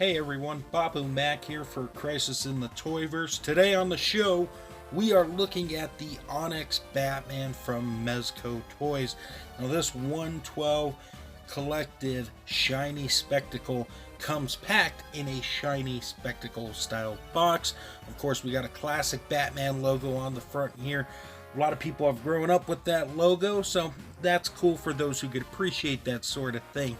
Hey everyone, Babu Mac here for Crisis in the Toyverse. Today on the show, we are looking at the Onyx Batman from Mezco Toys. Now this 112 collected shiny spectacle comes packed in a shiny spectacle style box. Of course, we got a classic Batman logo on the front here. A lot of people have grown up with that logo, so that's cool for those who could appreciate that sort of thing.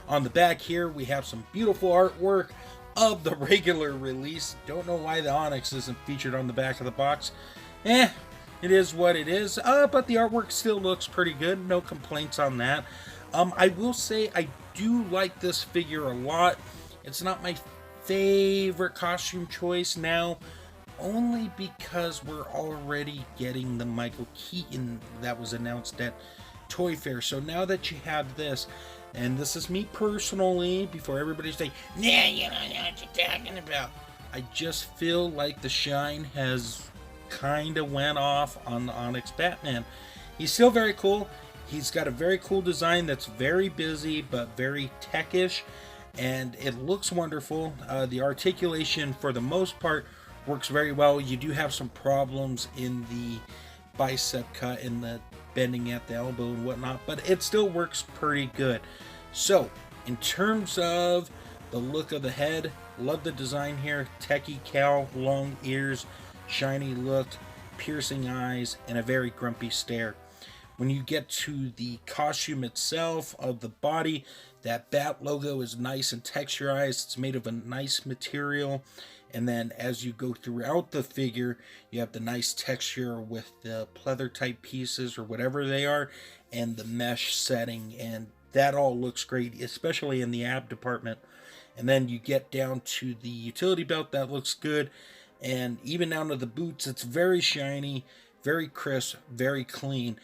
On the back here, we have some beautiful artwork of the regular release. Don't know why the Onyx isn't featured on the back of the box. It is what it is. But the artwork still looks pretty good. No complaints on that. I will say I do like this figure a lot. It's not my favorite costume choice now, only because we're already getting the Michael Keaton that was announced at ToyFair. So now that you have this, and this is me personally, before everybody's saying, nah, you don't know what you're talking about, I just feel like the shine has kind of went off on the Onyx Batman. He's still very cool. He's got a very cool design that's very busy, but very techish, and it looks wonderful. The articulation, for the most part, works very well. You do have some problems in the bicep cut and the bending at the elbow and whatnot, but it still works pretty good. So in terms of the look of the head, love the design here. Techie cowl, long ears, shiny look, piercing eyes, and a very grumpy stare. When you get to the costume itself of the body, that bat logo is nice and texturized. It's made of a nice material. And then as you go throughout the figure, you have the nice texture with the pleather type pieces or whatever they are, and the mesh setting, and that all looks great, especially in the ab department. And then you get down to the utility belt, that looks good, and even down to the boots, it's very shiny, very crisp, very clean.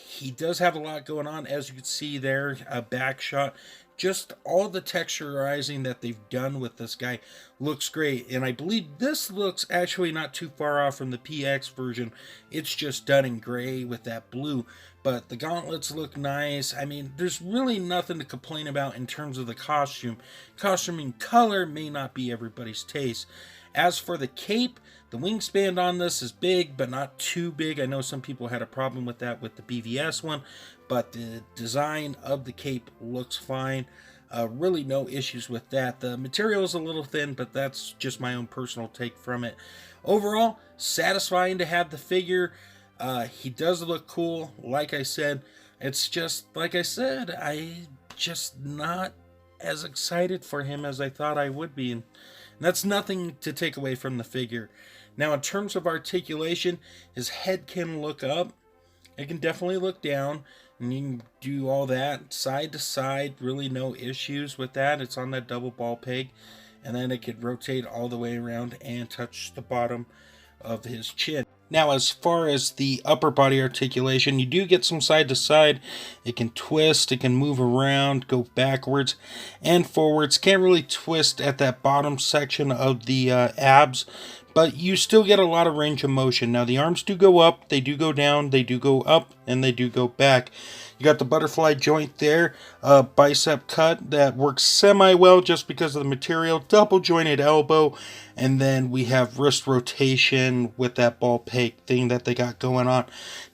He does have a lot going on, as you can see there, a back shot. Just all the texturizing that they've done with this guy looks great. And I believe this looks actually not too far off from the PX version. It's just done in gray with that blue. But the gauntlets look nice. I mean, there's really nothing to complain about in terms of the costume. Costuming color may not be everybody's taste. As for the cape, the wingspan on this is big, but not too big. I know some people had a problem with that with the BVS one, but the design of the cape looks fine. Really no issues with that. The material is a little thin, but that's just my own personal take from it. Overall, satisfying to have the figure. He does look cool. Like I said, it's just, like I said, I just not as excited for him as I thought I would be. And that's nothing to take away from the figure. Now, in terms of articulation, his head can look up. It can definitely look down. And you can do all that side to side. Really no issues with that. It's on that double ball peg. And then it could rotate all the way around and touch the bottom of his chin. Now, as far as the upper body articulation, you do get some side to side. It can twist, it can move around, go backwards and forwards. Can't really twist at that bottom section of the abs, but you still get a lot of range of motion. Now, the arms do go up, they do go down, they do go up, and they do go back. You got the butterfly joint there, bicep cut that works semi-well just because of the material, double jointed elbow, and then we have wrist rotation with that ball peg thing that they got going on.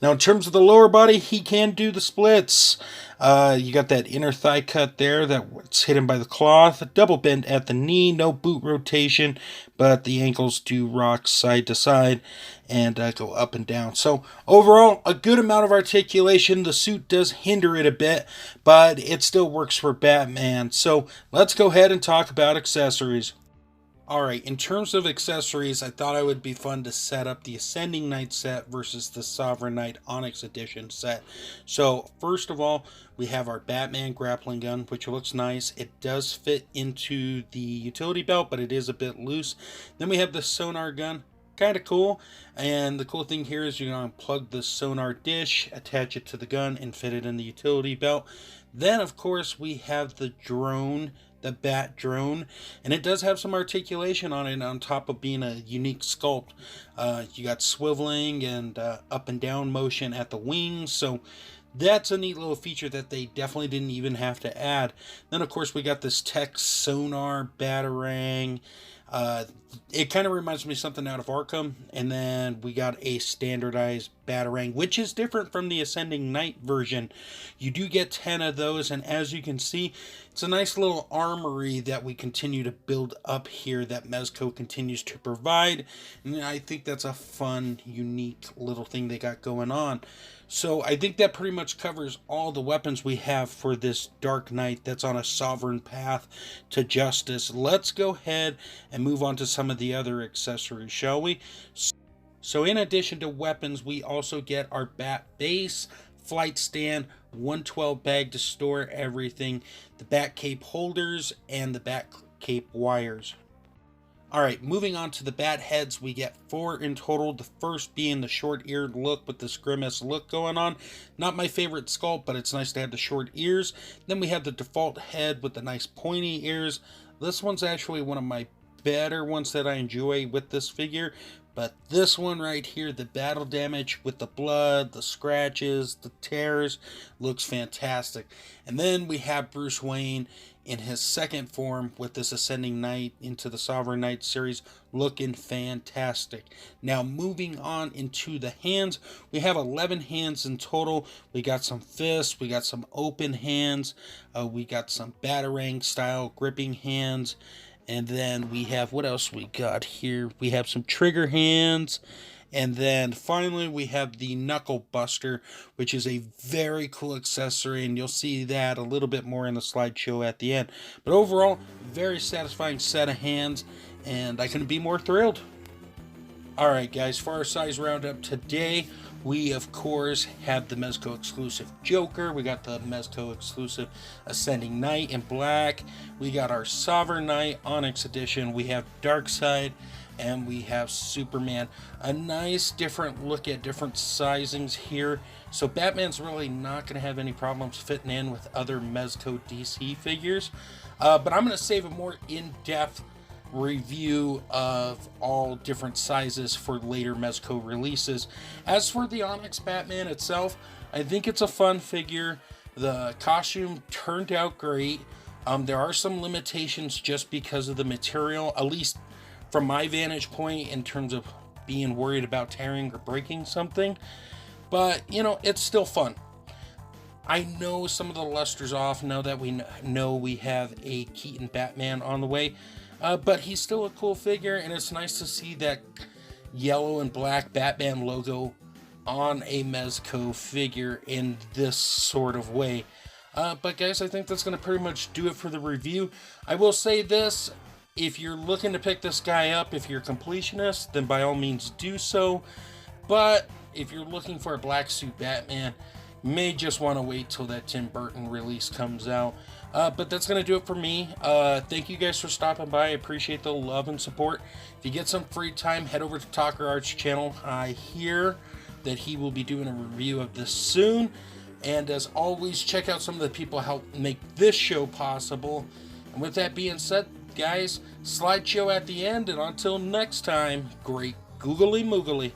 Now, in terms of the lower body, he can do the splits. You got that inner thigh cut there that's hidden by the cloth, a double bend at the knee, no boot rotation, but the ankles do rock side to side and go up and down. So overall, a good amount of articulation. The suit does hinder it a bit, but it still works for Batman. So let's go ahead and talk about accessories. Alright, in terms of accessories, I thought it would be fun to set up the Ascending Knight set versus the Sovereign Knight Onyx Edition set. So, first of all, we have our Batman grappling gun, which looks nice. It does fit into the utility belt, but it is a bit loose. Then we have the sonar gun. Kind of cool. And the cool thing here is you can unplug the sonar dish, attach it to the gun, and fit it in the utility belt. Then, of course, we have the drone, the Bat drone, and it does have some articulation on it on top of being a unique sculpt. You got swiveling and up and down motion at the wings, so That's a neat little feature that they definitely didn't even have to add. Then, of course, we got this tech sonar batarang. It kind of reminds me of something out of Arkham. And then we got a standardized batarang, which is different from the Ascending Knight version. You do get 10 of those, and as you can see, it's a nice little armory that we continue to build up here that Mezco continues to provide. And I think that's a fun, unique little thing they got going on. So I think that pretty much covers all the weapons we have for this Dark Knight that's on a sovereign path to justice. Let's go ahead and move on to some of the other accessories, shall we? So in addition to weapons, we also get our bat base, flight stand, 112 bag to store everything, the bat cape holders, and the bat cape wires. Alright, moving on to the bat heads, we get 4 in total, the first being the short-eared look with this grimace look going on. Not my favorite sculpt, but it's nice to have the short ears. Then we have the default head with the nice pointy ears. This one's actually one of my better ones that I enjoy with this figure. But this one right here, the battle damage with the blood, the scratches, the tears, looks fantastic. And then we have Bruce Wayne in his second form with this Ascending Knight into the Sovereign Knight series, looking fantastic. Now moving on into the hands, we have 11 hands in total. We got some fists, we got some open hands, we got some batarang style gripping hands. And then we have, what else we got here? We have some trigger hands. And then finally we have the Knuckle Buster, which is a very cool accessory. And you'll see that a little bit more in the slideshow at the end. But overall, very satisfying set of hands. And I couldn't be more thrilled. Alright guys, for our size roundup today, we of course have the Mezco exclusive Joker. We got the Mezco exclusive Ascending Knight in black. We got our Sovereign Knight Onyx edition. We have Darkseid, and we have Superman. A nice different look at different sizings here. So Batman's really not going to have any problems fitting in with other Mezco DC figures. But I'm going to save a more in-depth review of all different sizes for later Mezco releases. As for the Onyx Batman itself, I think it's a fun figure. The costume turned out great. There are some limitations just because of the material, at least from my vantage point, in terms of being worried about tearing or breaking something. But, you know, it's still fun. I know some of the luster's off now that we know we have a Keaton Batman on the way. But he's still a cool figure, and it's nice to see that yellow and black Batman logo on a Mezco figure in this sort of way. But guys, I think that's going to pretty much do it for the review. I will say this, if you're looking to pick this guy up, if you're a completionist, then by all means do so. But if you're looking for a black suit Batman, you may just want to wait till that Tim Burton release comes out. But that's going to do it for me. Thank you guys for stopping by. I appreciate the love and support. If you get some free time, head over to Talker Art's channel. I hear that he will be doing a review of this soon. And as always, check out some of the people who helped make this show possible. And with that being said, guys, slideshow at the end. And until next time, great googly moogly.